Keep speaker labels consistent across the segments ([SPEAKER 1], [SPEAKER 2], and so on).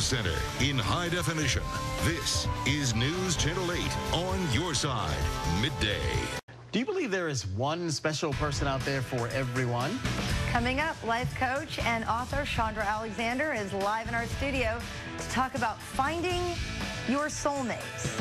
[SPEAKER 1] center in high definition. This is News Channel 8 on your side, midday.
[SPEAKER 2] Do you believe there is one special person out there for everyone?
[SPEAKER 3] Coming up, life coach and author Chandra is live in our studio to talk about finding your soulmates.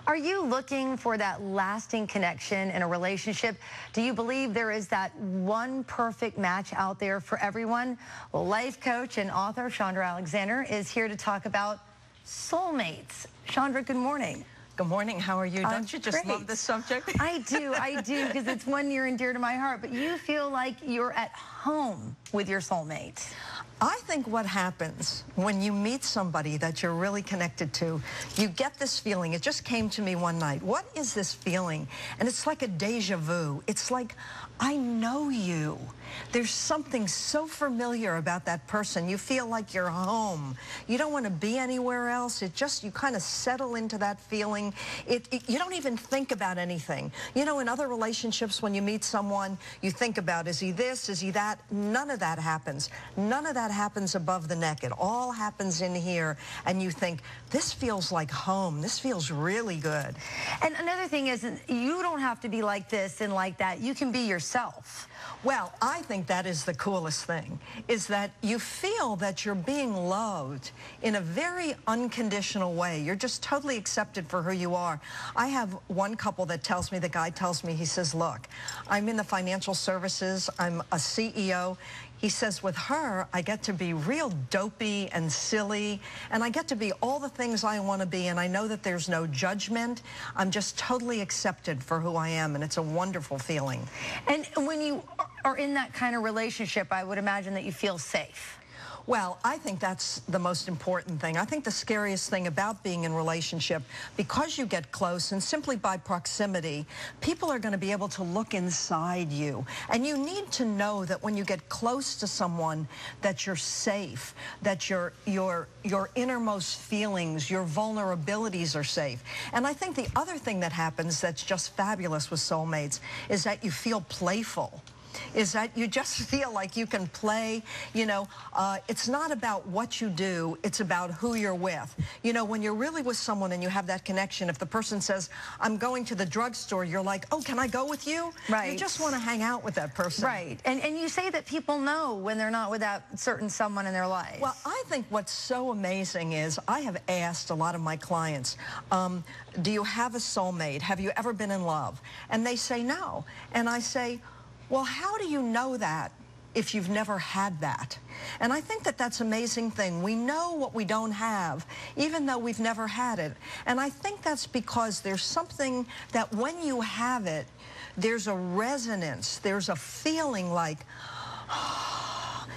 [SPEAKER 3] Are you looking for that lasting connection in a relationship? Do you believe there is that one perfect match out there for everyone? Well, life coach and author Chandra is here to talk about soulmates. Chandra, good morning.
[SPEAKER 4] Good morning. How are you? Don't you just love this subject?
[SPEAKER 3] I do, because it's one near and dear to my heart. But you feel like you're at home with your soulmate.
[SPEAKER 4] I think what happens when you meet somebody that you're really connected to, you get this feeling. It just came to me one night. What is this feeling? And it's like a deja vu. It's like, I know you. There's something so familiar about that person. You feel like you're home. You don't want to be anywhere else. You kind of settle into that feeling. You don't even think about anything. You know, in other relationships, when you meet someone, you think about, is he this, is he that? None of that happens. None of that happens above the neck. It all happens in here, and you think, this feels like home. This feels really good.
[SPEAKER 3] And another thing is, you don't have to be like this and like that. You can be yourself.
[SPEAKER 4] Well, I think that is the coolest thing, is that you feel that you're being loved in a very unconditional way. You're just totally accepted for who you are. I have one couple that tells me, the guy tells me, he says, look, I'm in the financial services, I'm a CEO. He says, with her, I get to be real dopey and silly, and I get to be all the things I want to be, and I know that there's no judgment. I'm just totally accepted for who I am, and it's a wonderful feeling.
[SPEAKER 3] And when you are in that kind of relationship, I would imagine that you feel safe.
[SPEAKER 4] Well, I think that's the most important thing. I think the scariest thing about being in a relationship, because you get close and simply by proximity, people are going to be able to look inside you. And you need to know that when you get close to someone, that you're safe, that your innermost feelings, your vulnerabilities are safe. And I think the other thing that happens that's just fabulous with soulmates is that you feel playful. Is that you just feel like you can play, you know, it's not about what you do, it's about who you're with. You know, when you're really with someone and you have that connection, if the person says, I'm going to the drugstore, you're like, oh, can I go with you?
[SPEAKER 3] Right.
[SPEAKER 4] You just want to hang out with that person.
[SPEAKER 3] Right. And you say that people know when they're not with that certain someone in their life.
[SPEAKER 4] Well, I think what's so amazing is I have asked a lot of my clients, do you have a soulmate? Have you ever been in love? And they say no. And I say, well, how do you know that if you've never had that? And I think that that's an amazing thing. We know what we don't have, even though we've never had it. And I think that's because there's something that when you have it, there's a resonance, there's a feeling like,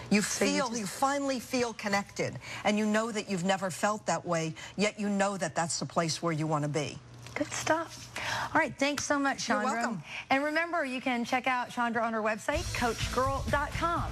[SPEAKER 4] you finally feel connected. And you know that you've never felt that way, yet you know that that's the place where you want to be.
[SPEAKER 3] Good stuff. All right, thanks so much, Chandra.
[SPEAKER 4] You're welcome.
[SPEAKER 3] And remember, you can check out Chandra on her website, coachgirl.com.